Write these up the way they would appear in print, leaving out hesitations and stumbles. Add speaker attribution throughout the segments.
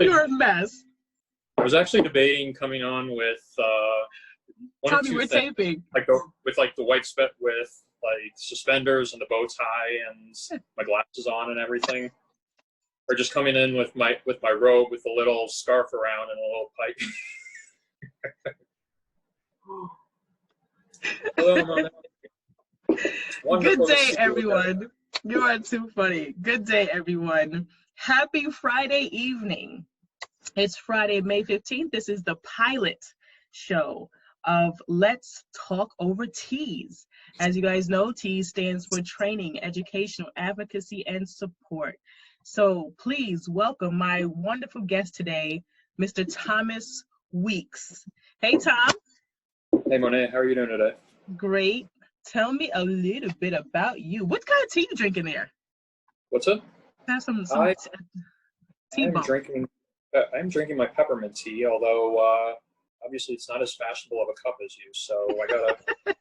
Speaker 1: You're a mess.
Speaker 2: I was actually debating coming on with one of
Speaker 1: Tommy,
Speaker 2: two
Speaker 1: we're
Speaker 2: things,
Speaker 1: taping.
Speaker 2: like with like the with like suspenders and the bow tie and my glasses on and everything, or just coming in with my robe with a little scarf around and a little pipe. Hello, Mona.
Speaker 1: Good day, everyone. You are too funny. Good day, everyone. Happy Friday evening. It's Friday, May 15th. This is the pilot show of Let's Talk Over T.E.A.S. As you guys know, T.E.A.S stands for Training, Educational Advocacy, and Support. So please welcome my wonderful guest today, Mr. Thomas Weeks. Hey, Tom.
Speaker 2: Hey, Monet. How are you doing today?
Speaker 1: Great. Tell me a little bit about you. What kind of tea you drinking there?
Speaker 2: What's up?
Speaker 1: Have some tea.
Speaker 2: I'm drinking my peppermint tea, although obviously it's not as fashionable of a cup as you, so I gotta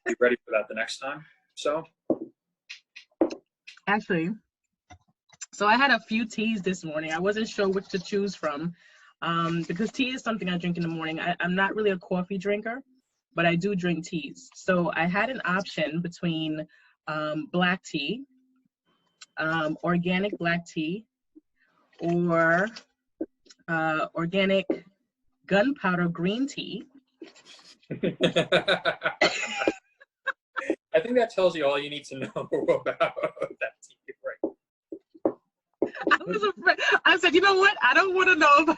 Speaker 2: be ready for that the next time. So
Speaker 1: actually, I had a few teas this morning. I wasn't sure which to choose from because tea is something I drink in the morning. I'm not really a coffee drinker, but I do drink teas. So I had an option between black tea, organic black tea, or organic gunpowder green tea.
Speaker 2: I think that tells you all you need to know about that tea, right?
Speaker 1: I was afraid. I said, you know what? I don't want to know.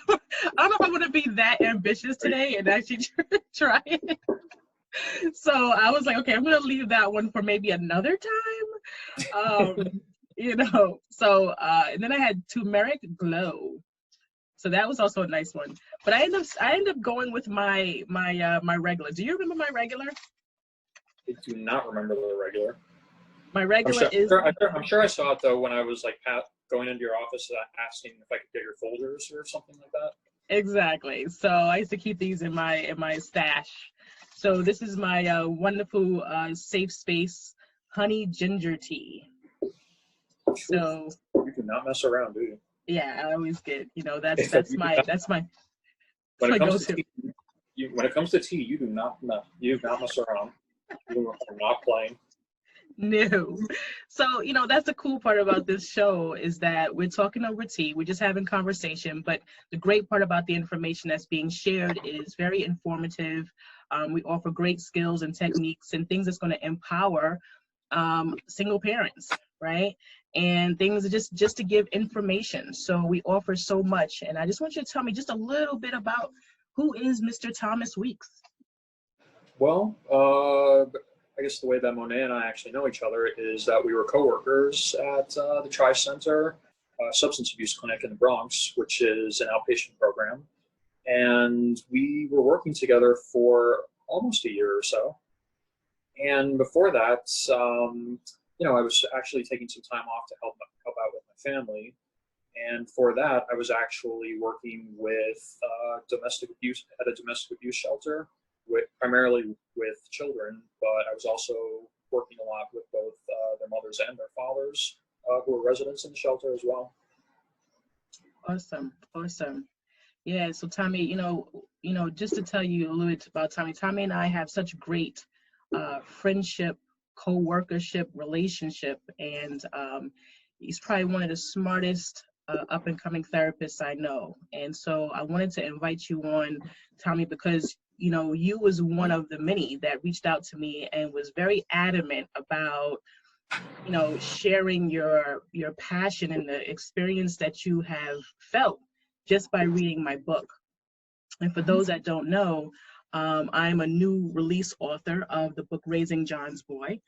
Speaker 1: I don't know if I'm going to be that ambitious today and actually try it. So I was like, okay, I'm going to leave that one for maybe another time. So, and then I had turmeric glow. So that was also a nice one. But I end up going with my regular. Do you remember my regular?
Speaker 2: I do not remember the regular.
Speaker 1: My regular
Speaker 2: I'm sure I saw it though when I was like going into your office asking if I could get your folders or something like that.
Speaker 1: Exactly. So I used to keep these in my stash. So this is my wonderful safe space honey ginger tea. So
Speaker 2: you do not mess around, do you?
Speaker 1: Yeah, I always get, that's my
Speaker 2: when it comes to tea, when it comes to tea, you do not mess around. You are not playing.
Speaker 1: No. So, that's the cool part about this show is that we're talking over tea. We're just having conversation. But the great part about the information that's being shared is very informative. We offer great skills and techniques and things that's going to empower single parents, right? And things just to give information. So we offer so much. And I just want you to tell me just a little bit about who is Mr. Thomas Weeks?
Speaker 2: Well, I guess the way that Monet and I actually know each other is that we were coworkers at the T.E.A.S Center Substance Abuse Clinic in the Bronx, which is an outpatient program. And we were working together for almost a year or so. And before that, I was actually taking some time off to help out with my family. And for that, I was actually working with domestic abuse at a domestic abuse shelter, primarily with children, but I was also working a lot with both their mothers and their fathers who were residents in the shelter as well.
Speaker 1: Awesome. Yeah, so Tommy, just to tell you a little bit about Tommy and I have such great friendship, co-workership, relationship, and he's probably one of the smartest up-and-coming therapists I know. And so I wanted to invite you on, Tommy, because you was one of the many that reached out to me and was very adamant about sharing your passion and the experience that you have felt just by reading my book. And for those that don't know, I'm a new release author of the book Raising John's Boy.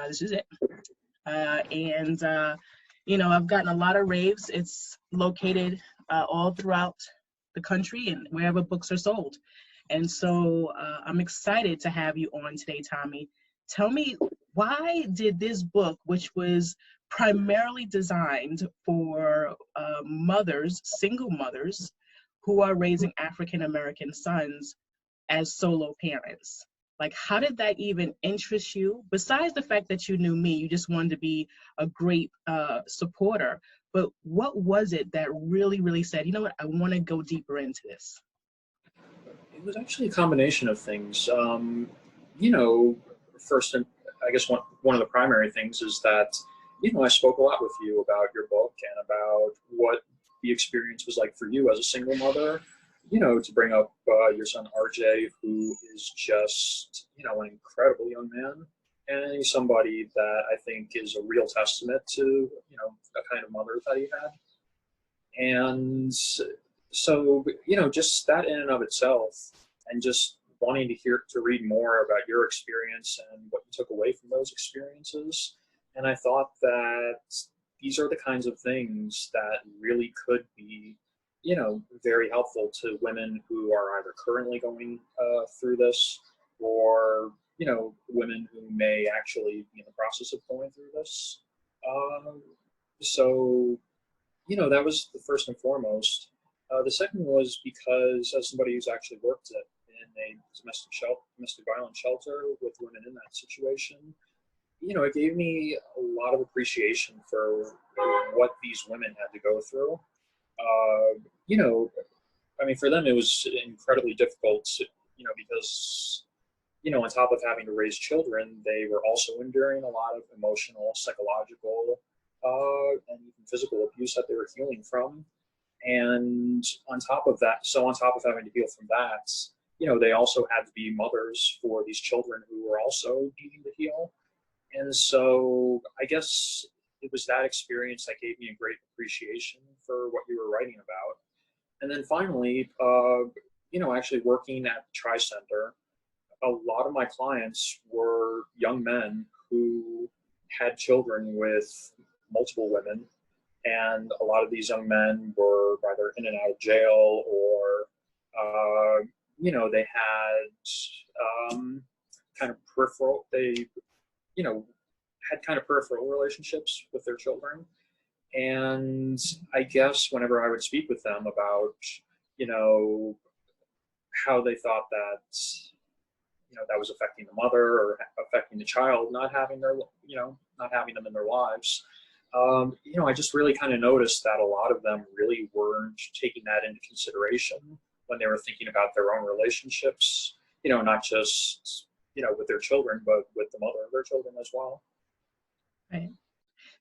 Speaker 1: This is it. I've gotten a lot of raves. It's located all throughout the country and wherever books are sold. And so I'm excited to have you on today, Tommy. Tell me, why did this book, which was primarily designed for single mothers who are raising African-American sons as solo parents, like how did that even interest you? Besides the fact that you knew me, you just wanted to be a great supporter, but what was it that really, really said, you know what, I want to go deeper into this?
Speaker 2: It was actually a combination of things. You know, first, and I guess one of the primary things is that, you know, I spoke a lot with you about your book and about what the experience was like for you as a single mother. You know, to bring up your son RJ, who is just, you know, an incredible young man, and he's somebody that I think is a real testament to, you know, the kind of mother that he had. And so, you know, just that in and of itself, and just wanting to read more about your experience and what you took away from those experiences. And I thought that these are the kinds of things that really could be, you know, very helpful to women who are either currently going through this, or, you know, women who may actually be in the process of going through this. Um, so you know, that was the first and foremost. The second was because, as somebody who's actually worked in a domestic violence shelter with women in that situation, you know, it gave me a lot of appreciation for what these women had to go through. You know, I mean, for them, it was incredibly difficult, you know, because, you know, on top of having to raise children, they were also enduring a lot of emotional, psychological, and even physical abuse that they were healing from. And on top of that, so on top of having to heal from that, you know, they also had to be mothers for these children who were also needing to heal. And so I guess it was that experience that gave me a great appreciation for what you were writing about. And then finally, you know, actually working at the Tri-Center, a lot of my clients were young men who had children with multiple women, and a lot of these young men were either in and out of jail, or you know, they had kind of peripheral, they, you know, had kind of peripheral relationships with their children. And I guess whenever I would speak with them about, you know, how they thought that, you know, that was affecting the mother or affecting the child, not having their, you know, not having them in their lives. You know, I just really kind of noticed that a lot of them really weren't taking that into consideration when they were thinking about their own relationships, you know, not just, you know, with their children, but with the mother of their children as well.
Speaker 1: Right.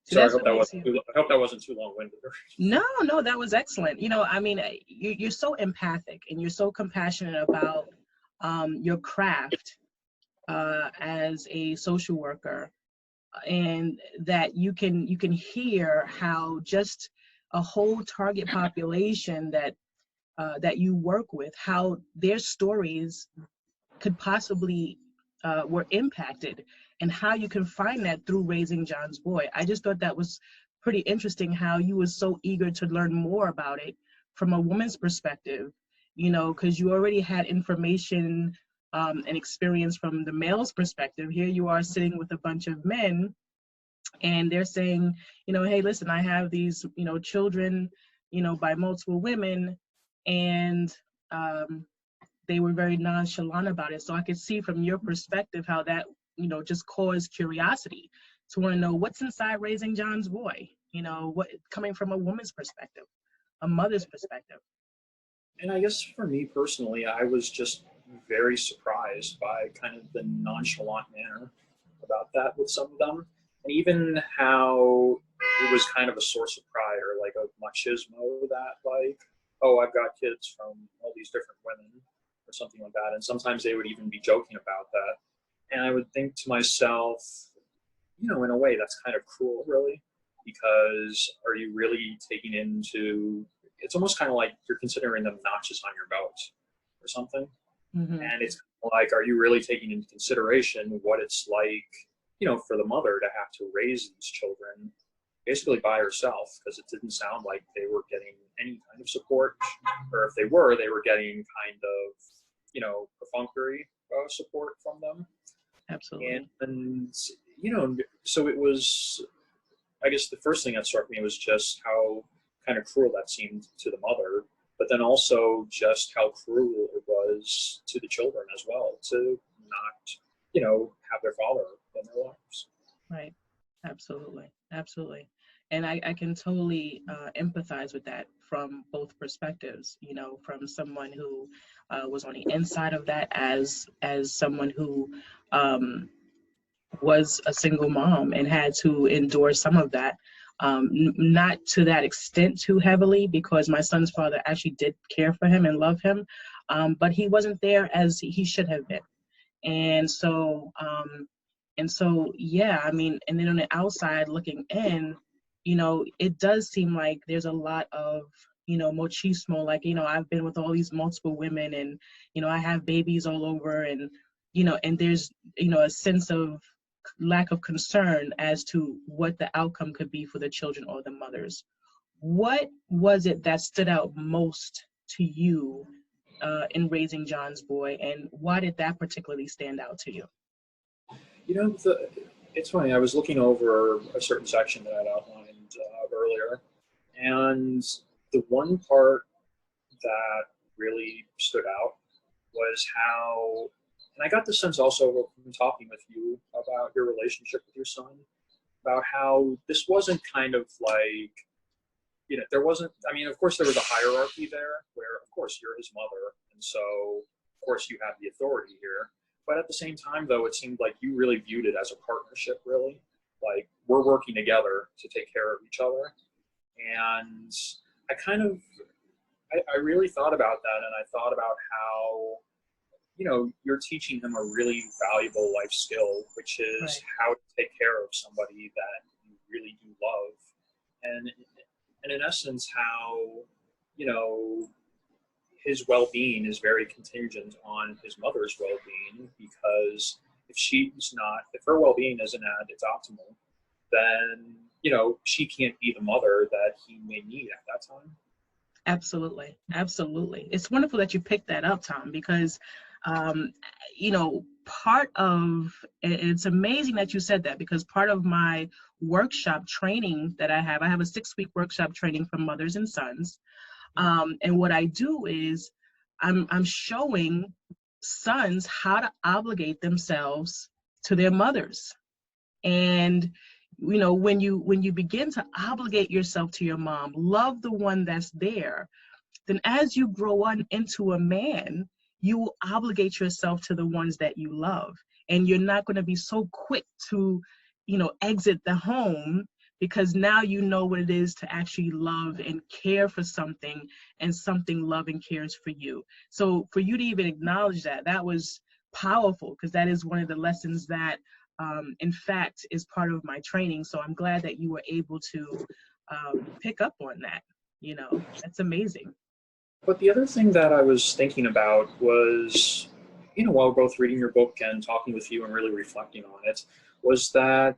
Speaker 1: So
Speaker 2: So
Speaker 1: that's what makes you.
Speaker 2: I hope that wasn't too long-winded.
Speaker 1: No, no, that was excellent. You know, I mean, you're so empathic and you're so compassionate about your craft as a social worker, and that you can hear how just a whole target population that you work with, how their stories could possibly were impacted, and how you can find that through Raising John's Boy. I just thought that was pretty interesting how you were so eager to learn more about it from a woman's perspective, you know, because you already had information and experience from the male's perspective. Here you are sitting with a bunch of men, and they're saying, you know, hey, listen, I have these, you know, children, you know, by multiple women, and um, they were very nonchalant about it. So I could see from your perspective how that, you know, just caused curiosity to want to know what's inside Raising John's Boy, you know, what coming from a woman's perspective, a mother's perspective.
Speaker 2: And I guess for me personally, I was just very surprised by kind of the nonchalant manner about that with some of them. And even how it was kind of a source of pride, or like a machismo that, like, oh, I've got kids from all these different women or something like that. And sometimes they would even be joking about that. And I would think to myself, you know, in a way that's kind of cruel, really, because are you really taking into, it's almost kind of like you're considering them notches on your belt or something.
Speaker 1: Mm-hmm.
Speaker 2: And it's like, are you really taking into consideration what it's like, you know, for the mother to have to raise these children basically by herself? Because it didn't sound like they were getting any kind of support, or if they were getting kind of, you know, perfunctory support from them.
Speaker 1: Absolutely.
Speaker 2: And, you know, so it was, I guess the first thing that struck me was just how kind of cruel that seemed to the mother, but then also just how cruel it was to the children as well, to not, you know, have their father in their lives.
Speaker 1: Right. Absolutely. Absolutely. And I can totally empathize with that from both perspectives, you know, from someone who was on the inside of that, as someone who um, was a single mom and had to endure some of that. Not to that extent too heavily, because my son's father actually did care for him and love him, but he wasn't there as he should have been. And so, yeah, I mean, and then on the outside looking in, you know, it does seem like there's a lot of, you know, machismo. Like, you know, I've been with all these multiple women, and, you know, I have babies all over, and, you know, and there's, you know, a sense of lack of concern as to what the outcome could be for the children or the mothers. What was it that stood out most to you in raising John's boy, and why did that particularly stand out to you?
Speaker 2: You know, it's funny. I was looking over a certain section that I'd outlined earlier, and the one part that really stood out was how, and I got the sense also from talking with you about your relationship with your son, about how this wasn't kind of like, you know, there wasn't, I mean, of course, there was a hierarchy there where, of course, you're his mother. And so, of course, you have the authority here. But at the same time, though, it seemed like you really viewed it as a partnership, really. Like, we're working together to take care of each other. And I kind of, I really thought about that. And I thought about how, you know, you're teaching him a really valuable life skill, which is
Speaker 1: Right.
Speaker 2: how to take care of somebody that you really do love. And in essence, how, you know, his well-being is very contingent on his mother's well-being, because if her well-being isn't at its optimal, then, you know, she can't be the mother that he may need at that time.
Speaker 1: Absolutely. Absolutely. It's wonderful that you picked that up, Tom, because, um, you know, it's amazing that you said that, because part of my workshop training that I have a 6-week workshop training for mothers and sons. And what I do is I'm showing sons how to obligate themselves to their mothers. And you know, when you begin to obligate yourself to your mom, love the one that's there, then as you grow on into a man, you will obligate yourself to the ones that you love. And you're not going to be so quick to, you know, exit the home, because now you know what it is to actually love and care for something, and something love and cares for you. So for you to even acknowledge that, that was powerful, because that is one of the lessons that, in fact, is part of my training. So I'm glad that you were able to pick up on that. You know, that's amazing.
Speaker 2: But the other thing that I was thinking about was, you know, while both reading your book and talking with you and really reflecting on it, was that,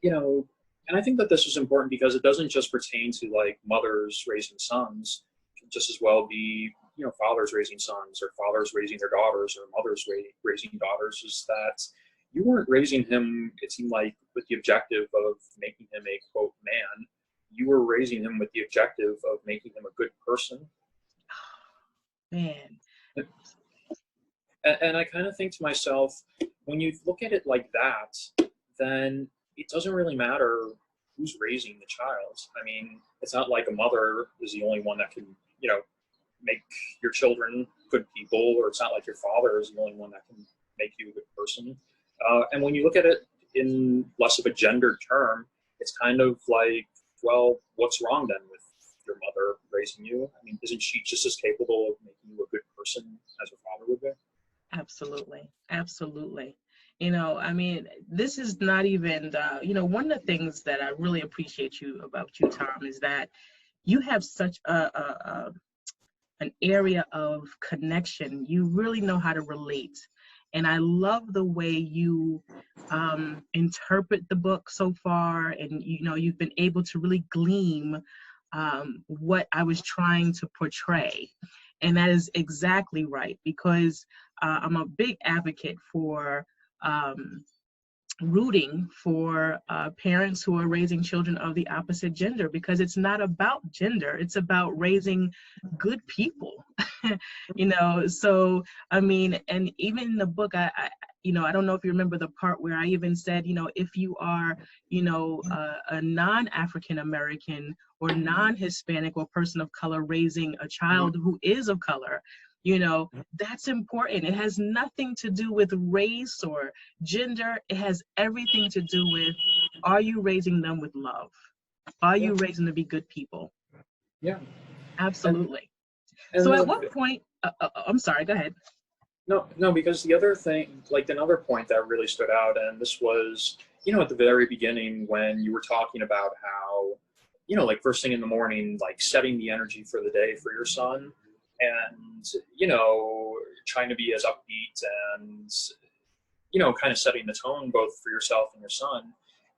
Speaker 2: you know, and I think that this is important because it doesn't just pertain to like mothers raising sons. It can just as well be, you know, fathers raising sons, or fathers raising their daughters, or mothers raising daughters. Is that you weren't raising him, it seemed like, with the objective of making him a quote man. You were raising him with the objective of making him a good person.
Speaker 1: Man,
Speaker 2: And I kind of think to myself, when you look at it like that, then it doesn't really matter who's raising the child. I mean, it's not like a mother is the only one that can, you know, make your children good people, or it's not like your father is the only one that can make you a good person. And when you look at it in less of a gendered term, it's kind of like, well, what's wrong then with your mother raising you? I mean, isn't she just as capable of making you a good person as her father would be?
Speaker 1: absolutely. Absolutely. You know, I mean, this is not even, you know, one of the things that I really appreciate about you, Tom, is that you have such an area of connection. You really know how to relate. And I love the way you interpret the book so far. And, you know, you've been able to really glean what I was trying to portray. And that is exactly right, because I'm a big advocate for um, rooting for parents who are raising children of the opposite gender, because it's not about gender, it's about raising good people. You know, so I mean, and even in the book, I don't know if you remember the part where I even said, if you are, a non-African American or non-Hispanic or person of color raising a child who is of color, that's important. It has nothing to do with race or gender. It has everything to do with, are you raising them with love? Are
Speaker 2: Yeah.
Speaker 1: you raising them to be good people?
Speaker 2: Yeah.
Speaker 1: Absolutely.
Speaker 2: And
Speaker 1: So at what point, I'm sorry, go ahead.
Speaker 2: no, because the other thing, like another point that really stood out, and this was, at the very beginning when you were talking about how, like first thing in the morning, like setting the energy for the day for your son, and, trying to be as upbeat and, kind of setting the tone both for yourself and your son.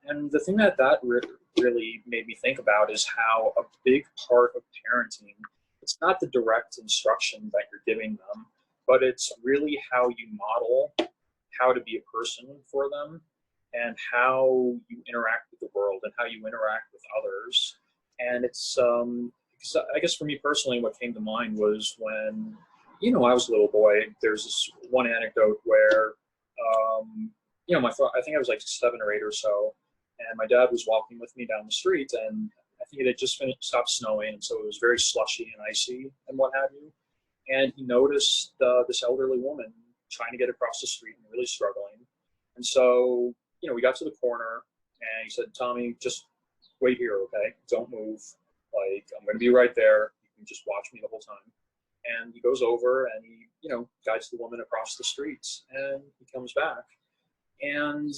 Speaker 2: And the thing that really made me think about is how a big part of parenting, it's not the direct instruction that you're giving them, but it's really how you model how to be a person for them and how you interact with the world and how you interact with others. And it's, I guess for me personally, what came to mind was when, I was a little boy, there's this one anecdote where, I think I was like 7 or 8 or so, and my dad was walking with me down the street, and I think it had just stopped snowing, and so it was very slushy and icy and what have you. And he noticed this elderly woman trying to get across the street and really struggling. And so, we got to the corner, and he said, "Tommy, just wait here, okay? Don't move. Like, I'm going to be right there. You can just watch me the whole time." And he goes over and he, guides the woman across the streets, and he comes back. And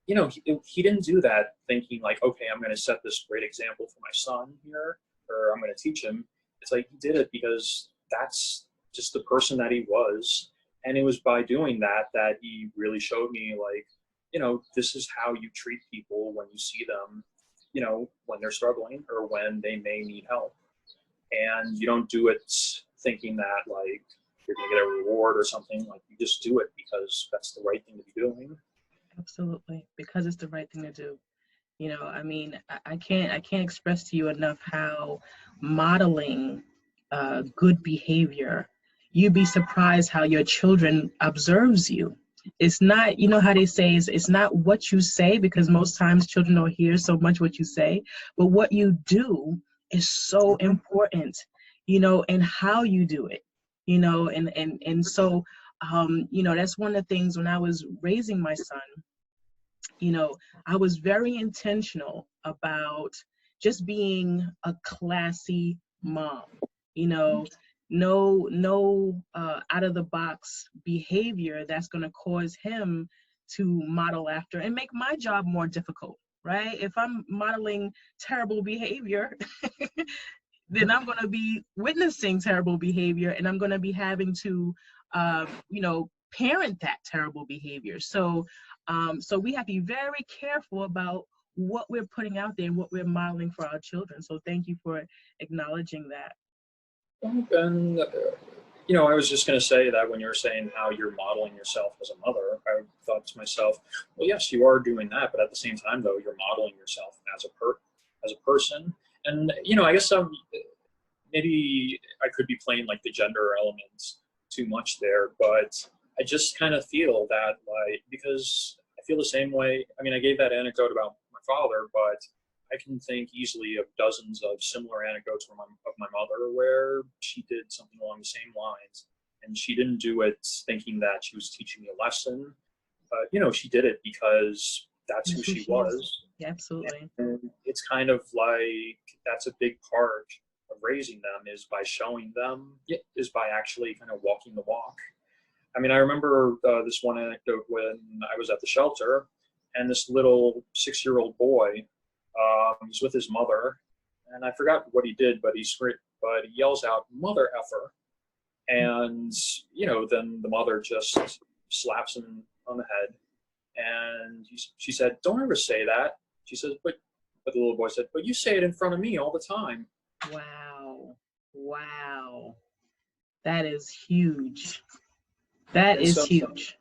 Speaker 2: he didn't do that thinking like, okay, I'm going to set this great example for my son here, or I'm going to teach him. It's like he did it because that's just the person that he was. And it was by doing that he really showed me like, this is how you treat people when you see them, when they're struggling or when they may need help. And you don't do it thinking that like you're going to get a reward or something. Like you just do it because that's the right thing to be doing.
Speaker 1: Absolutely, because it's the right thing to do. I mean, I can't express to you enough how modeling good behavior, you'd be surprised how your children observes you. It's not, how they say, it's not what you say, because most times children don't hear so much what you say, but what you do is so important, and how you do it, and so, that's one of the things when I was raising my son. I was very intentional about just being a classy mom, you know, no out of the box behavior that's going to cause him to model after and make my job more difficult, right? If I'm modeling terrible behavior, then I'm going to be witnessing terrible behavior, and I'm going to be having to, parent that terrible behavior. So we have to be very careful about what we're putting out there and what we're modeling for our children. So thank you for acknowledging that.
Speaker 2: And, I was just going to say that when you were saying how you're modeling yourself as a mother, I thought to myself, well, yes, you are doing that, but at the same time, though, you're modeling yourself as a person. And, I guess maybe I could be playing like the gender elements too much there, but I just kind of feel that like, because I feel the same way. I mean, I gave that anecdote about my father, but I can think easily of dozens of similar anecdotes from of my mother where she did something along the same lines. And she didn't do it thinking that she was teaching me a lesson. She did it because that's who she was.
Speaker 1: Yeah, absolutely.
Speaker 2: And it's kind of like that's a big part of raising them is by showing them, is by actually kind of walking the walk. I mean, I remember this one anecdote when I was at the shelter, and this little 6-year-old boy, he's with his mother, and I forgot what he did, but he yells out, "Mother effer," and then the mother just slaps him on the head, and she said, "Don't ever say that." She says, but the little boy said, "But you say it in front of me all the time."
Speaker 1: Wow, that is huge. That is huge.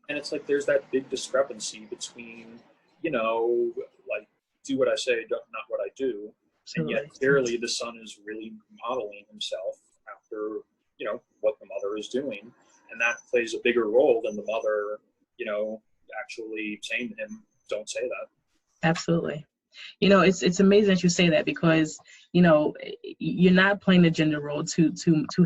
Speaker 2: And it's like there's that big discrepancy between, like do what I say, not what I do. Absolutely. And yet clearly the son is really modeling himself after, what the mother is doing. And that plays a bigger role than the mother, actually saying to him, don't say that.
Speaker 1: Absolutely. It's amazing that you say that, because you're not playing the gender role too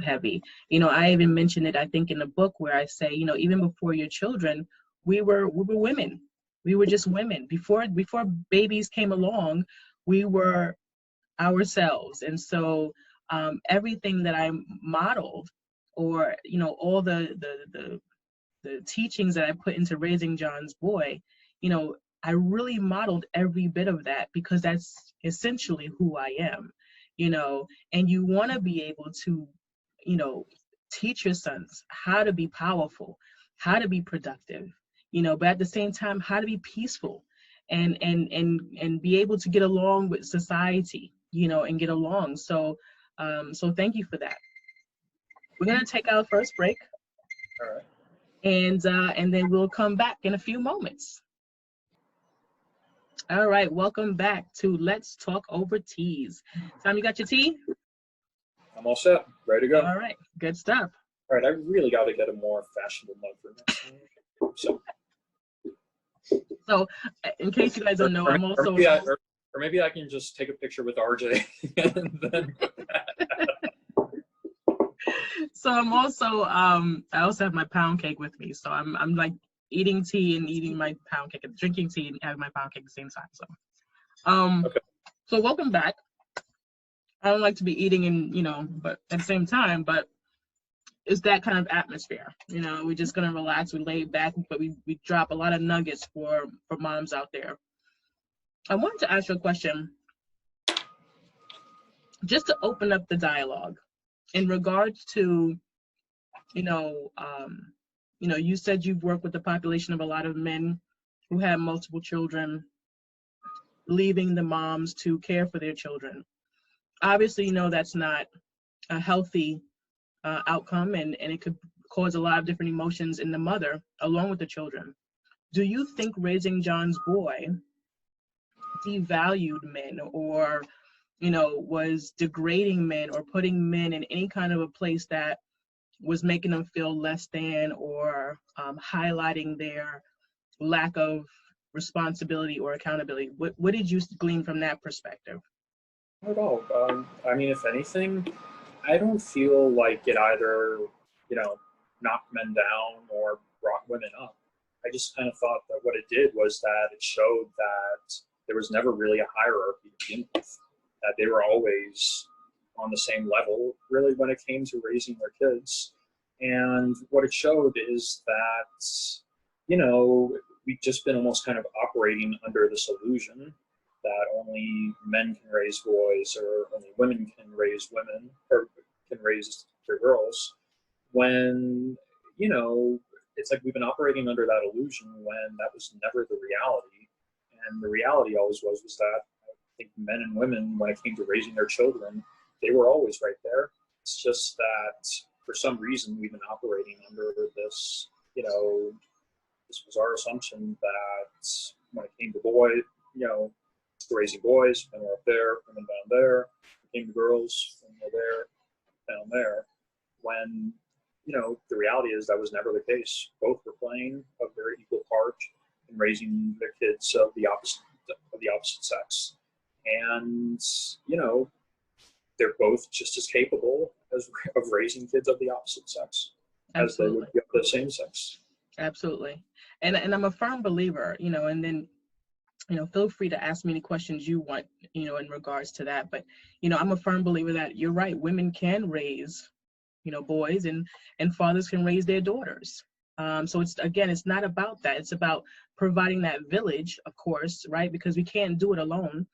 Speaker 1: heavy. I even mentioned it, I think, in the book, where I say, even before your children, we were women. We were just women. Before babies came along, we were ourselves. And so everything that I modeled, or all the teachings that I put into raising John's boy, I really modeled every bit of that, because that's essentially who I am, and you want to be able to, teach your sons how to be powerful, how to be productive, but at the same time, how to be peaceful, and be able to get along with society, and get along. So thank you for that. We're going to take our first break.
Speaker 2: All right.
Speaker 1: And then we'll come back in a few moments. All right, welcome back to Let's Talk Over Teas. Tom, you got your tea?
Speaker 2: I'm all set, ready to go.
Speaker 1: All right, good stuff.
Speaker 2: All right, I really got to get a more fashionable mug for next time.
Speaker 1: So, in case you guys don't know, I'm also...
Speaker 2: Or maybe I can just take a picture with RJ and then...
Speaker 1: So I'm also, I also have my pound cake with me. So I'm like eating tea and eating my pound cake, and drinking tea and having my pound cake at the same time. So,
Speaker 2: okay.
Speaker 1: So welcome back. I don't like to be eating and, but at the same time, but it's that kind of atmosphere. We're just gonna relax, we lay back, but we drop a lot of nuggets for moms out there. I wanted to ask you a question, just to open up the dialogue in regards to, you said you've worked with the population of a lot of men who have multiple children, leaving the moms to care for their children. Obviously, that's not a healthy outcome, and it could cause a lot of different emotions in the mother along with the children. Do you think raising John's boy devalued men, or was degrading men, or putting men in any kind of a place that was making them feel less than, or highlighting their lack of responsibility or accountability? What did you glean from that perspective?
Speaker 2: Not at all. I mean, if anything, I don't feel like it either, knocked men down or brought women up. I just kind of thought that what it did was that it showed that there was never really a hierarchy to begin with, that they were always on the same level, really, when it came to raising their kids. And what it showed is that, we've just been almost kind of operating under this illusion that only men can raise boys, or only women can raise women, or can raise their girls, when, it's like we've been operating under that illusion when that was never the reality. And the reality always was that I think men and women, when it came to raising their children, they were always right there. It's just that for some reason we've been operating under this, this was our assumption that when it came to raising boys, men were up there, women down there. When it came to girls, women were there, down there. When, the reality is that was never the case. Both were playing a very equal part in raising their kids of the opposite sex. And, they're both just as capable of raising kids of the opposite sex as they would be of the same sex.
Speaker 1: Absolutely. And I'm a firm believer, and then, feel free to ask me any questions you want, in regards to that. But, I'm a firm believer that you're right. Women can raise, boys, and fathers can raise their daughters. So it's not about that. It's about providing that village, of course, right? Because we can't do it alone.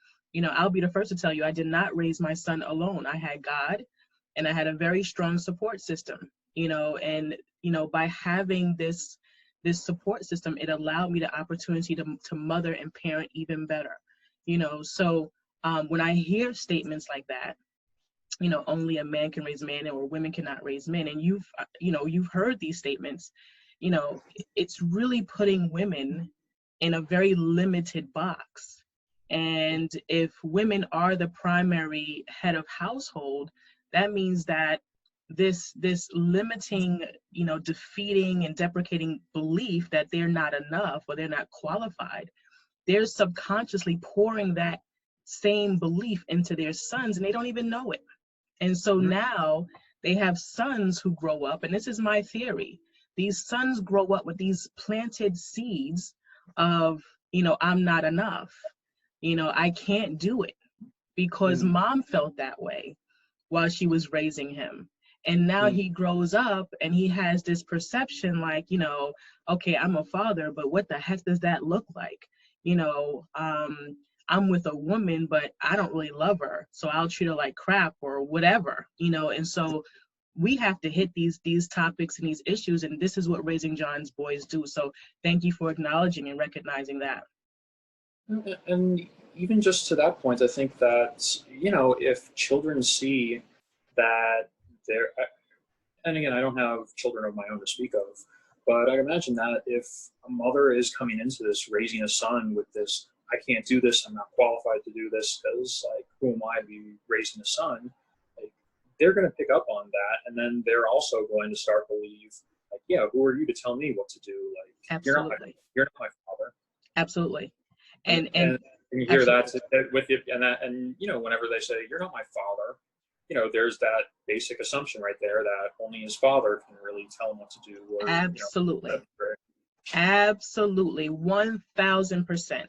Speaker 1: I'll be the first to tell you, I did not raise my son alone. I had God, and I had a very strong support system, and, by having this support system, it allowed me the opportunity to mother and parent even better, So when I hear statements like that, only a man can raise men, or women cannot raise men, and you've heard these statements, it's really putting women in a very limited box. And if women are the primary head of household, that means that this limiting, defeating and deprecating belief that they're not enough or they're not qualified, they're subconsciously pouring that same belief into their sons, and they don't even know it. And so now they have sons who grow up, and this is my theory. These sons grow up with these planted seeds of, I'm not enough. I can't do it because mom felt that way while she was raising him. And now he grows up and he has this perception like, okay, I'm a father, but what the heck does that look like? I'm with a woman, but I don't really love her, so I'll treat her like crap or whatever, and so we have to hit these topics and these issues, and this is what Raising John's Boys do. So thank you for acknowledging and recognizing that.
Speaker 2: And even just to that point, I think that, if children see that they're, and again, I don't have children of my own to speak of, but I imagine that if a mother is coming into this, raising a son with this, I can't do this, I'm not qualified to do this, because, like, who am I to be raising a son? Like, they're going to pick up on that, and then they're also going to start to believe, like, yeah, who are you to tell me what to do? Like,
Speaker 1: Absolutely.
Speaker 2: You're not my father.
Speaker 1: Absolutely.
Speaker 2: And you hear that with it, and whenever they say you're not my father, there's that basic assumption right there that only his father can really tell him what to do. Or,
Speaker 1: absolutely, absolutely, 1,000%.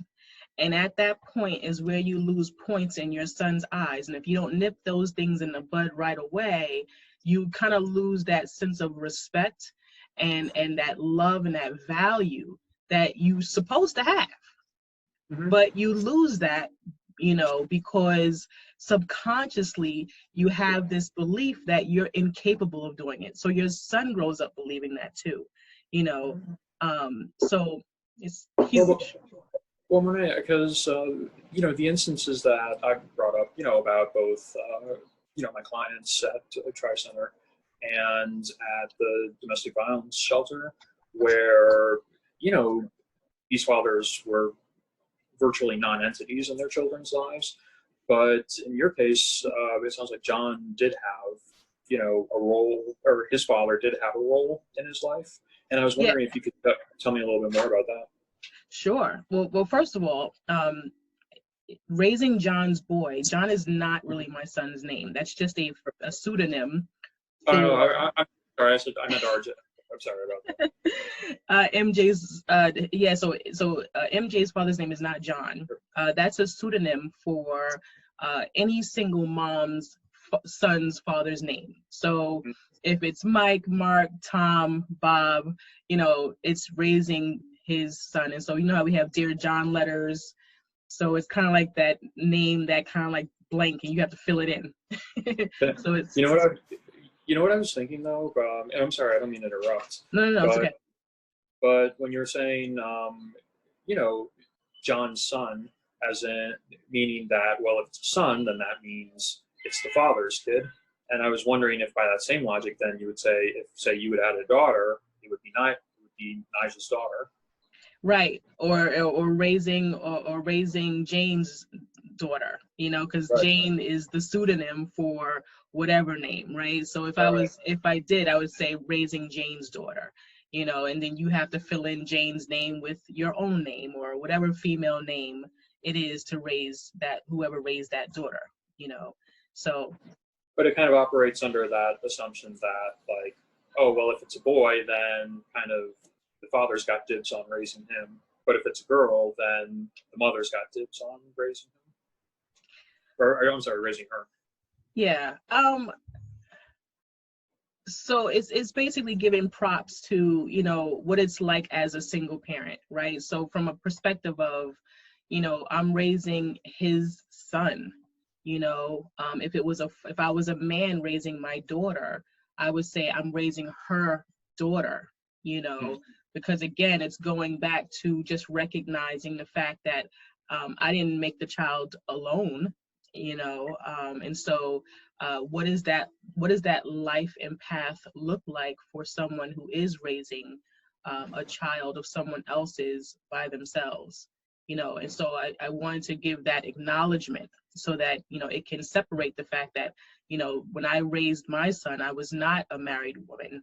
Speaker 1: And at that point is where you lose points in your son's eyes. And if you don't nip those things in the bud right away, you kind of lose that sense of respect and that love and that value that you're supposed to have. But you lose that, because subconsciously you have this belief that you're incapable of doing it. So your son grows up believing that too, so it's huge.
Speaker 2: Well, Monet, because, the instances that I brought up, about both, my clients at Tri-Center and at the domestic violence shelter, where, these fathers were virtually non-entities in their children's lives. But in your case, it sounds like John did have, a role, or his father did have a role in his life. And I was wondering if you could tell me a little bit more about that.
Speaker 1: Sure. Well, first of all, Raising John's Boy, John is not really my son's name. That's just a pseudonym.
Speaker 2: I'm sorry, I meant RJ. I'm sorry about that.
Speaker 1: MJ's, MJ's father's name is not John. That's a pseudonym for any single mom's son's father's name. So if it's Mike, Mark, Tom, Bob, it's raising his son. And so how we have Dear John letters. So it's kind of like that name, that kind of like blank, and you have to fill it in. So it's
Speaker 2: You know what I was thinking though, and I'm sorry, I don't mean to interrupt.
Speaker 1: No, it's okay.
Speaker 2: But when you're saying, John's son, as in meaning that, well, if it's a son, then that means it's the father's kid. And I was wondering if by that same logic, then you would say, if say you would add a daughter, it would be Nijaah's daughter.
Speaker 1: Right, or raising Jane's daughter, because right. Jane is the pseudonym for whatever name, right? So if I would say raising Jane's daughter, and then you have to fill in Jane's name with your own name or whatever female name it is to raise that, whoever raised that daughter, so.
Speaker 2: But it kind of operates under that assumption that, like, oh, well, if it's a boy, then kind of the father's got dibs on raising him. But if it's a girl, then the mother's got dibs on raising him. Or I'm sorry, raising her.
Speaker 1: Yeah. So it's basically giving props to, what it's like as a single parent, right? So from a perspective of, I'm raising his son, if I was a man raising my daughter, I would say I'm raising her daughter, because again, it's going back to just recognizing the fact that I didn't make the child alone, and so what does that life and path look like for someone who is raising a child of someone else's by themselves? And so I wanted to give that acknowledgement so that, it can separate the fact that, when I raised my son, I was not a married woman,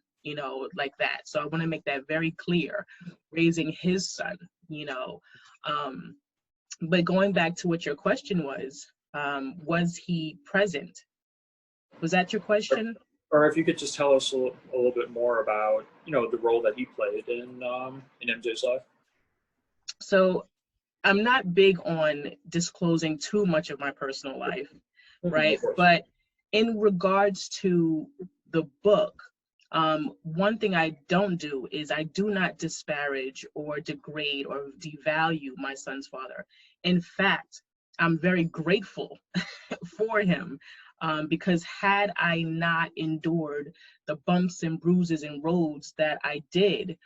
Speaker 1: like that. So I want to make that very clear, raising his son, um, but going back to what your question was he present? Was that your question?
Speaker 2: Or if you could just tell us a little bit more about, the role that he played in MJ's life.
Speaker 1: So I'm not big on disclosing too much of my personal life,
Speaker 2: Mhm,
Speaker 1: right?
Speaker 2: of course.
Speaker 1: But in regards to the book, one thing I don't do is I do not disparage or degrade or devalue my son's father. In fact, I'm very grateful for him, because had I not endured the bumps and bruises and roads that I did,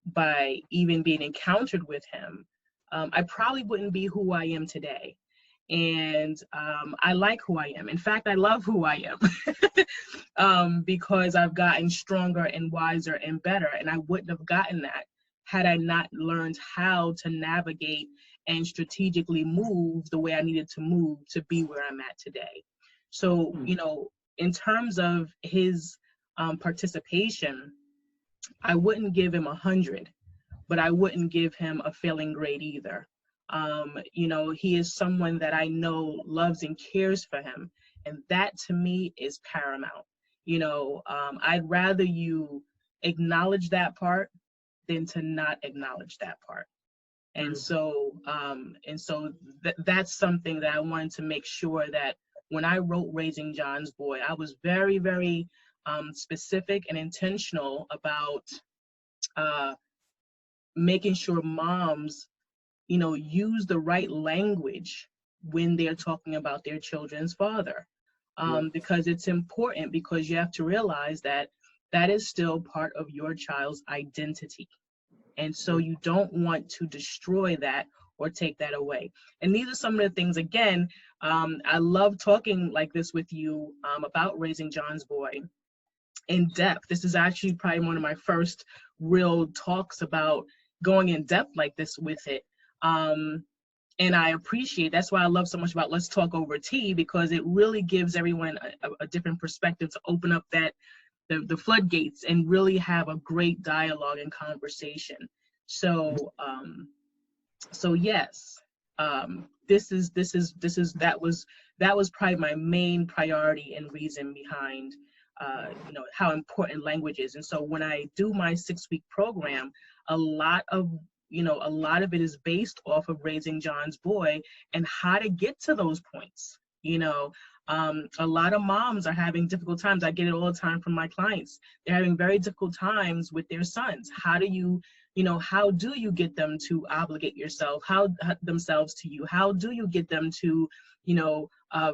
Speaker 1: by even being encountered with him, I probably wouldn't be who I am today. And I like who I am. In fact, I love who I am, because I've gotten stronger and wiser and better. And I wouldn't have gotten that had I not learned how to navigate and strategically move the way I needed to move to be where I'm at today. So, in terms of his participation, I wouldn't give him 100, but I wouldn't give him a failing grade either. He is someone that I know loves and cares for him. And that to me is paramount. I'd rather you acknowledge that part than to not acknowledge that part. And so, that's something that I wanted to make sure that when I wrote Raising John's Boy, I was very, very specific and intentional about uh, making sure moms, use the right language when they're talking about their children's father. Because it's important, because you have to realize that that is still part of your child's identity. And so you don't want to destroy that or take that away. And these are some of the things, again, I love talking like this with you about Raising John's Boy in depth. This is actually probably one of my first real talks about going in depth like this with it. And I appreciate, that's why I love so much about Let's Talk Over Tea, because it really gives everyone a different perspective to open up the floodgates and really have a great dialogue and conversation. So yes, that was probably my main priority and reason behind how important language is. And so when I do my 6-week program, a lot of it is based off of Raising John's Boy and how to get to those points. A lot of moms are having difficult times. I get it all the time from my clients. They're having very difficult times with their sons. How do you get them to obligate themselves to you? How do you get them to,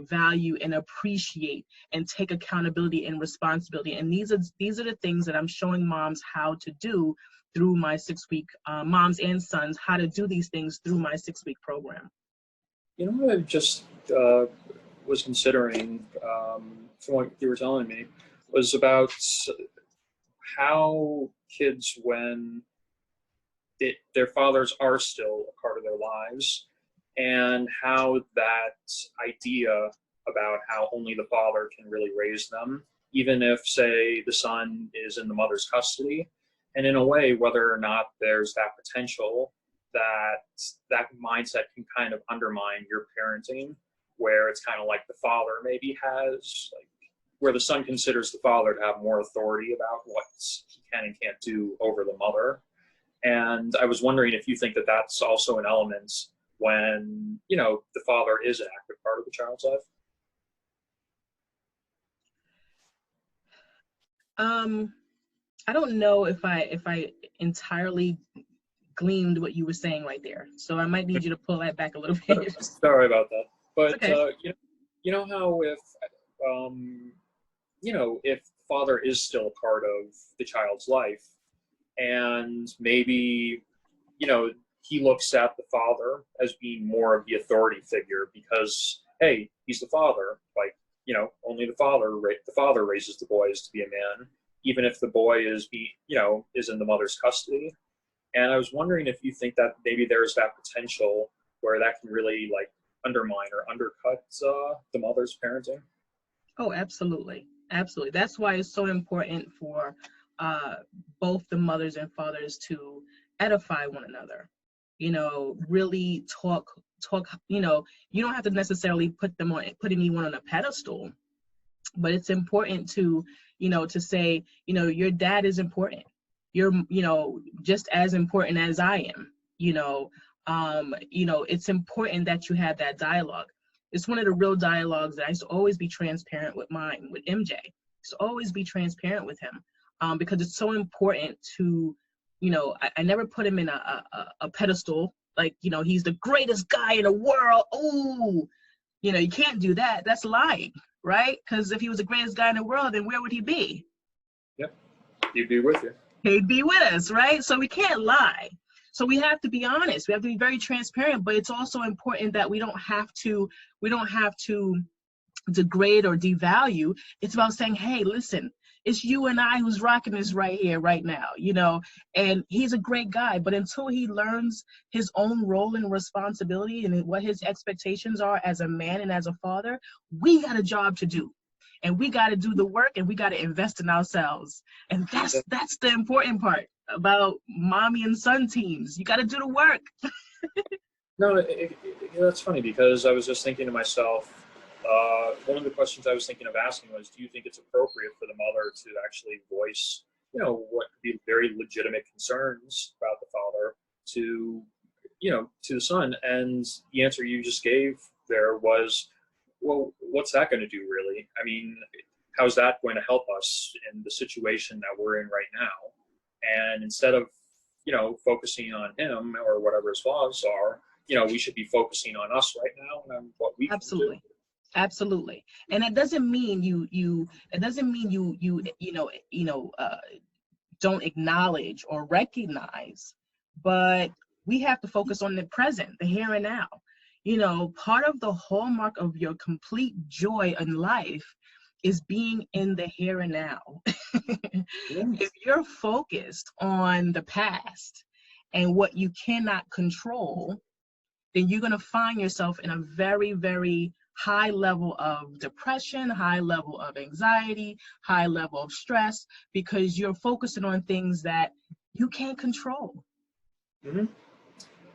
Speaker 1: value and appreciate and take accountability and responsibility? And these are the things that I'm showing moms how to do through my 6-week, moms and sons, how to do these things through my 6-week program.
Speaker 2: What I just was considering, from what you were telling me, was about how kids, when their fathers are still a part of their lives, and how that idea about how only the father can really raise them, even if, say, the son is in the mother's custody, and in a way, whether or not there's that potential that mindset can kind of undermine your parenting, where it's kind of like the father maybe has, like, where the son considers the father to have more authority about what he can and can't do over the mother. And I was wondering if you think that that's also an element when, the father is an active part of the child's life.
Speaker 1: I don't know if I entirely gleaned what you were saying right there. So I might need you to pull that back a little bit.
Speaker 2: Sorry about that. But,
Speaker 1: okay.
Speaker 2: How if father is still a part of the child's life, and maybe, he looks at the father as being more of the authority figure because, hey, he's the father. Like, only the father raises the boys to be a man, even if the boy is in the mother's custody. And I was wondering if you think that maybe there's that potential where that can really like undermine or undercut the mother's parenting.
Speaker 1: Oh, absolutely. Absolutely. That's why it's so important for uh, both the mothers and fathers to edify one another. Really talk, you don't have to necessarily put anyone on a pedestal, but it's important to, to say, your dad is important. You're, just as important as I am. It's important that you have that dialogue. It's one of the real dialogues that I used to always be transparent with with MJ. So always be transparent with him, because it's so important to, I never put him in a pedestal, like, he's the greatest guy in the world. Ooh, you can't do that. That's lying, right? Because if he was the greatest guy in the world, then where would he be?
Speaker 2: Yep, he'd be with you.
Speaker 1: He'd be with us, right? So we can't lie. So we have to be honest. We have to be very transparent. But it's also important that we don't have to degrade or devalue. It's about saying, hey, listen, it's you and I who's rocking this right here, right now, and he's a great guy, but until he learns his own role and responsibility and what his expectations are as a man and as a father, we got a job to do. And we got to do the work, and we got to invest in ourselves. And that's the important part about mommy and son teams. You got to do the work.
Speaker 2: No, that's funny because I was just thinking to myself, one of the questions I was thinking of asking was, do you think it's appropriate for the mother to actually voice, what could be very legitimate concerns about the father to, to the son? And the answer you just gave there was, well, what's that going to do really? I mean, how's that going to help us in the situation that we're in right now? And instead of, focusing on him or whatever his flaws are, we should be focusing on us right now and on what we
Speaker 1: Absolutely.
Speaker 2: can do.
Speaker 1: Absolutely. And that doesn't mean you don't acknowledge or recognize, but we have to focus on the present, the here and now. Part of the hallmark of your complete joy in life is being in the here and now. If you're focused on the past and what you cannot control, then you're going to find yourself in a very, very high level of depression, high level of anxiety, high level of stress, because you're focusing on things that you can't control.
Speaker 2: Mm-hmm.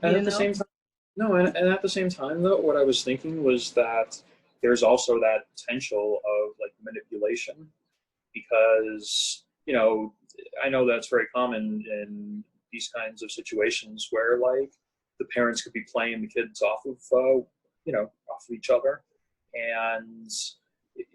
Speaker 2: And at the same time, and at the same time, though, what I was thinking was that there's also that potential of like manipulation, because I know that's very common in these kinds of situations where like the parents could be playing the kids off of off of each other, and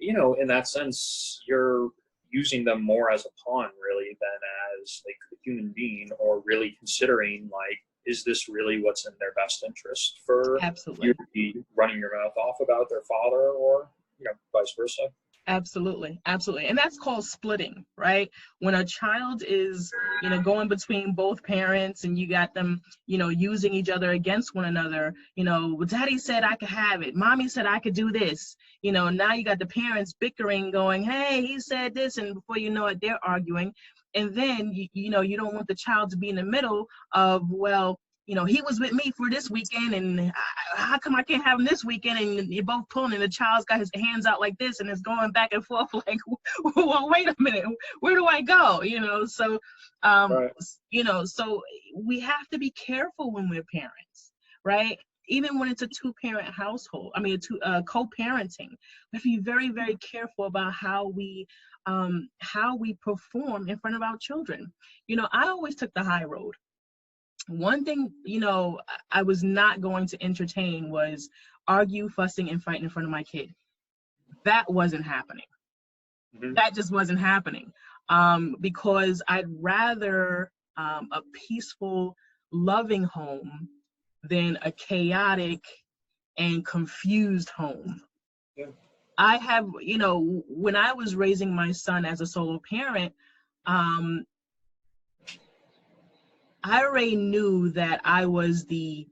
Speaker 2: in that sense you're using them more as a pawn really than as like a human being, or really considering like, is this really what's in their best interest for
Speaker 1: Absolutely.
Speaker 2: you to be running your mouth off about their father, or vice versa.
Speaker 1: Absolutely. Absolutely. And that's called splitting, right? When a child is, going between both parents and you got them, using each other against one another, daddy said I could have it. Mommy said I could do this. Now you got the parents bickering going, hey, he said this. And before you know it, they're arguing. And then, you don't want the child to be in the middle of, well, he was with me for this weekend, and how come I can't have him this weekend? And you're both pulling, and the child's got his hands out like this, and it's going back and forth like, well, wait a minute, where do I go? So,
Speaker 2: Right.
Speaker 1: So we have to be careful when we're parents, right? Even when it's a two-parent household, co-parenting, we have to be very, very careful about how we perform in front of our children. I always took the high road. One thing, I was not going to entertain was argue, fussing, and fighting in front of my kid. That wasn't happening.
Speaker 2: Mm-hmm.
Speaker 1: That just wasn't happening. Because I'd rather a peaceful, loving home than a chaotic and confused home.
Speaker 2: Yeah.
Speaker 1: I have, when I was raising my son as a solo parent, I already knew that I was the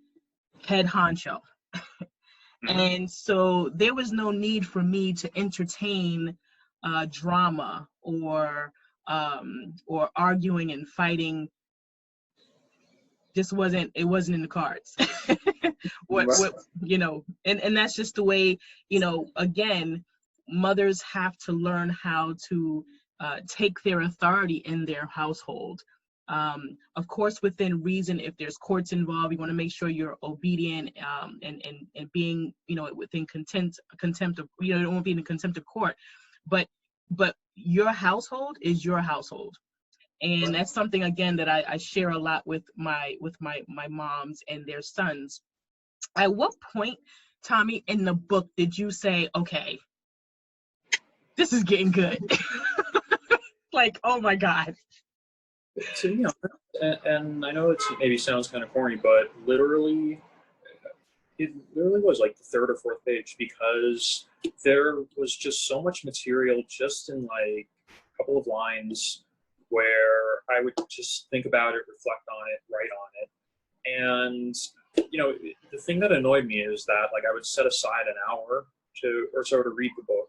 Speaker 1: head honcho.
Speaker 2: Mm-hmm.
Speaker 1: And so there was no need for me to entertain drama or arguing and fighting just wasn't, it wasn't in the cards. What, you know, and that's just the way, you know, again, mothers have to learn how to take their authority in their household. Of course, within reason, if there's courts involved, you want to make sure you're obedient, and being, you know, within contempt of, you know, you don't want to be in contempt of court. But your household is your household. And that's something, again, that I share a lot with my moms and their sons. At what point, Tommy, in the book did you say, okay, this is getting good? Like, oh my God.
Speaker 2: To be honest, and I know it maybe sounds kind of corny, but literally, it literally was like the third or fourth page, because there was just so much material just in like a couple of lines where I would just think about it, reflect on it, write on it. And, you know, the thing that annoyed me is that, like, I would set aside an hour or so to read the book,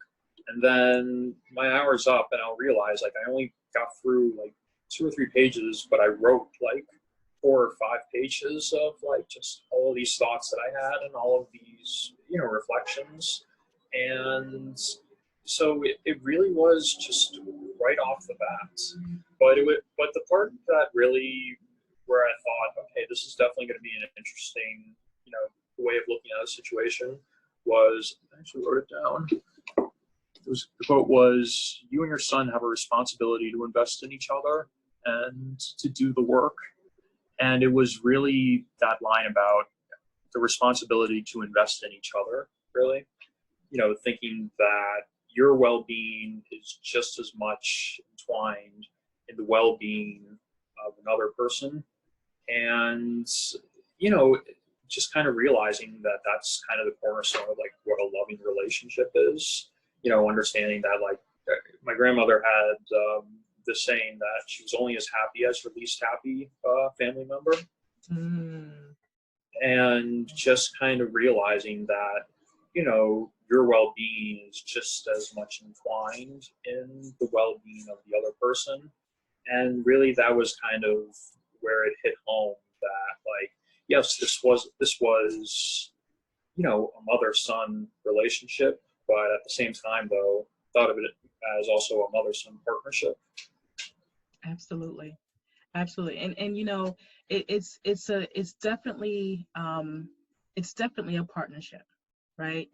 Speaker 2: and then my hour's up and I'll realize, like, I only got through like 2 or 3 pages, but I wrote like 4 or 5 pages of like just all of these thoughts that I had and all of these, you know, reflections. And so it really was just right off the bat. But the part that really, where I thought, okay, this is definitely going to be an interesting, you know, way of looking at a situation, was, I actually wrote it down. The quote was, "You and your son have a responsibility to invest in each other and to do the work." And it was really that line about the responsibility to invest in each other, really. You know, thinking that your well-being is just as much entwined in the well-being of another person. And, you know, just kind of realizing that that's kind of the cornerstone of like what a loving relationship is. You know, understanding that, like, my grandmother had the saying that she was only as happy as her least happy family member.
Speaker 1: Mm.
Speaker 2: And just kind of realizing that, you know, your well-being is just as much entwined in the well-being of the other person. And really, that was kind of where it hit home that, like, yes, this was, you know, a mother-son relationship, but at the same time, though, thought of it as also a mother-son partnership.
Speaker 1: Absolutely. Absolutely. And you know, it's definitely a partnership, right?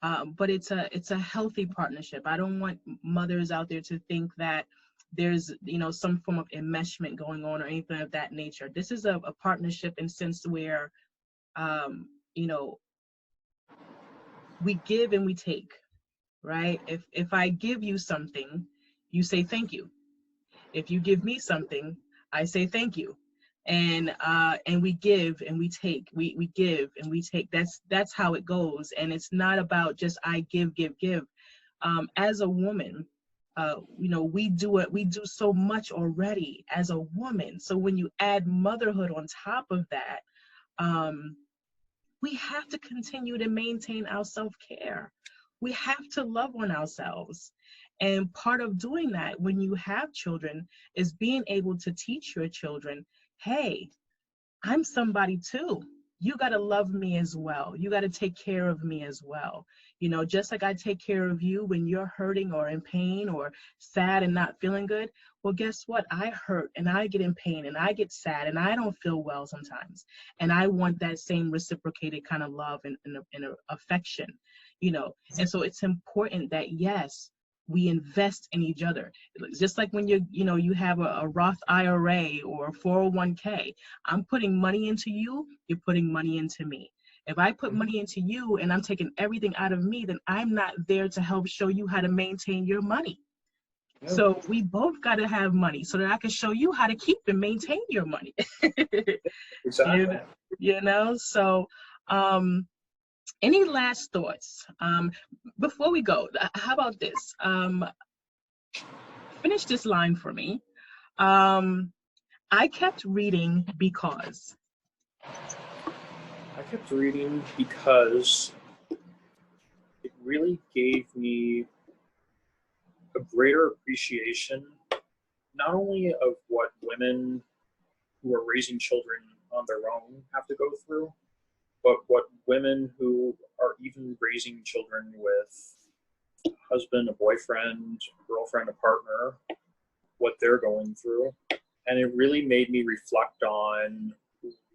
Speaker 1: But it's a healthy partnership. I don't want mothers out there to think that there's, you know, some form of enmeshment going on or anything of that nature. This is a partnership in sense where, you know, we give and we take, right? If I give you something, you say thank you. If you give me something, I say thank you. And we give and we take. We give and we take. That's how it goes. And it's not about just I give. As a woman, you know, we do it. We do so much already as a woman. So when you add motherhood on top of that, we have to continue to maintain our self-care. We have to love on ourselves. And part of doing that when you have children is being able to teach your children, hey, I'm somebody too. You got to love me as well. You got to take care of me as well. You know, just like I take care of you when you're hurting or in pain or sad and not feeling good. Well, guess what? I hurt and I get in pain and I get sad and I don't feel well sometimes. And I want that same reciprocated kind of love and affection, you know. And so it's important that, yes, we invest in each other. Just like when you have a Roth IRA or a 401k, I'm putting money into you, you're putting money into me. If I put money into you and I'm taking everything out of me, then I'm not there to help show you how to maintain your money.
Speaker 2: Yeah.
Speaker 1: So we both got to have money so that I can show you how to keep and maintain your money.
Speaker 2: Exactly.
Speaker 1: You know, so any last thoughts before we go? How about this? Finish this line for me. I kept reading because.
Speaker 2: I kept reading because it really gave me a greater appreciation, not only of what women who are raising children on their own have to go through, but what women who are even raising children with a husband, a boyfriend, a girlfriend, a partner, what they're going through. And it really made me reflect on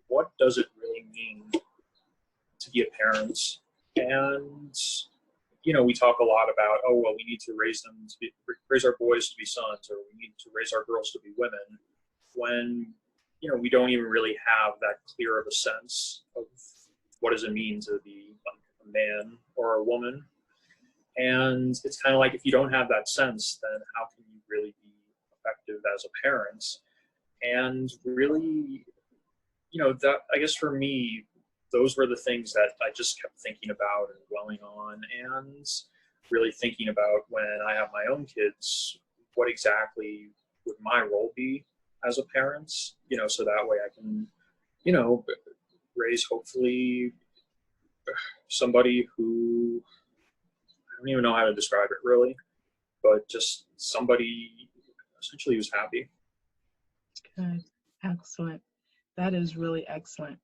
Speaker 2: what does it really mean to be a parent. And we talk a lot about, oh well, we need to raise our boys to be sons, or we need to raise our girls to be women, when we don't even really have that clear of a sense of what does it mean to be a man or a woman. And it's kind of like, if you don't have that sense, then how can you really be effective as a parent? And really, that, I guess for me, those were the things that I just kept thinking about and dwelling on, and really thinking about when I have my own kids, what exactly would my role be as a parent, so that way I can, raise hopefully somebody who, I don't even know how to describe it really, but just somebody essentially who's happy.
Speaker 1: Good. Excellent. That is really excellent.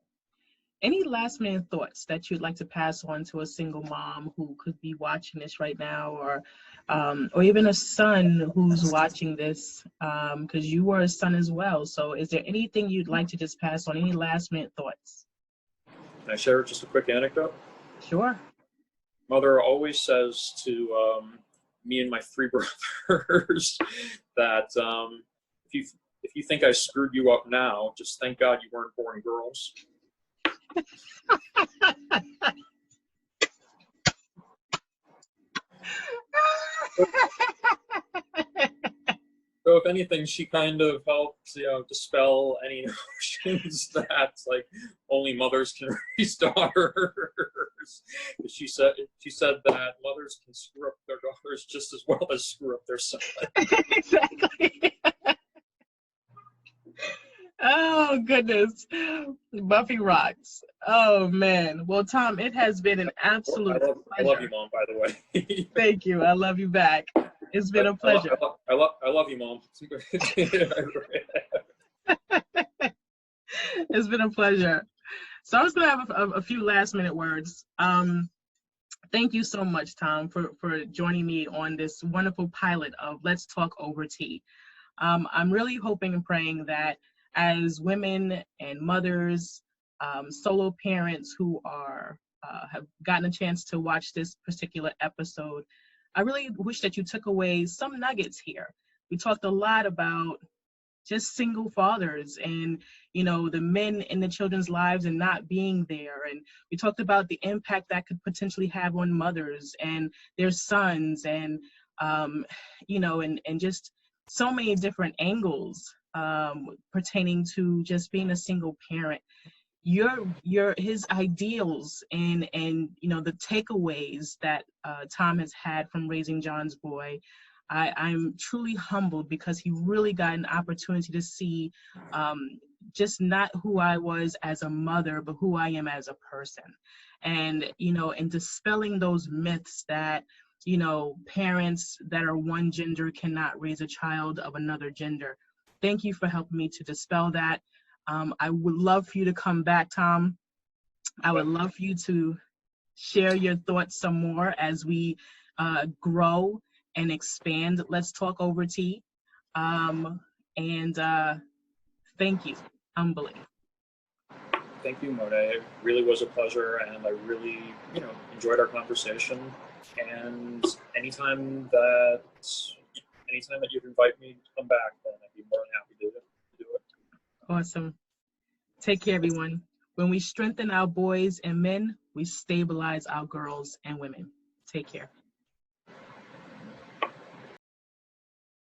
Speaker 1: Any last minute thoughts that you'd like to pass on to a single mom who could be watching this right now, or even a son who's watching this, because you were a son as well. So is there anything you'd like to just pass on? Any last minute thoughts?
Speaker 2: Can I share just a quick anecdote?
Speaker 1: Sure.
Speaker 2: Mother always says to me and my three brothers that if you think I screwed you up now, just thank God you weren't born girls. So if anything, she kind of helped, dispel any notions that like only mothers can raise daughters. She said that mothers can screw up their daughters just as well as screw up their sons.
Speaker 1: Exactly. Oh, goodness. Buffy rocks. Oh, man. Well, Tom, it has been an absolute pleasure.
Speaker 2: I love you, Mom, by the way.
Speaker 1: Thank you. I love you back. It's been a pleasure.
Speaker 2: I love you, Mom.
Speaker 1: It's been a pleasure. So I was going to have a few last minute words. Thank you so much, Tom, for joining me on this wonderful pilot of Let's Talk Over Tea. I'm really hoping and praying that as women and mothers, solo parents who have gotten a chance to watch this particular episode, I really wish that you took away some nuggets here. We talked a lot about just single fathers and, the men in the children's lives and not being there. And we talked about the impact that could potentially have on mothers and their sons and, and just so many different angles pertaining to just being a single parent. His ideals and the takeaways that Tom has had from raising John's boy. I'm truly humbled because he really got an opportunity to see just not who I was as a mother, but who I am as a person. And, and dispelling those myths that, parents that are one gender cannot raise a child of another gender. Thank you for helping me to dispel that. I would love for you to come back, Tom. I would love for you to share your thoughts some more as we grow and expand Let's Talk Over Tea. And thank you, humbly.
Speaker 2: Thank you, Monet. It really was a pleasure, and I really, enjoyed our conversation. And anytime that you'd invite me to come back, then I'd be more than happy to do it.
Speaker 1: Awesome. Take care, everyone. When we strengthen our boys and men, we stabilize our girls and women. Take care.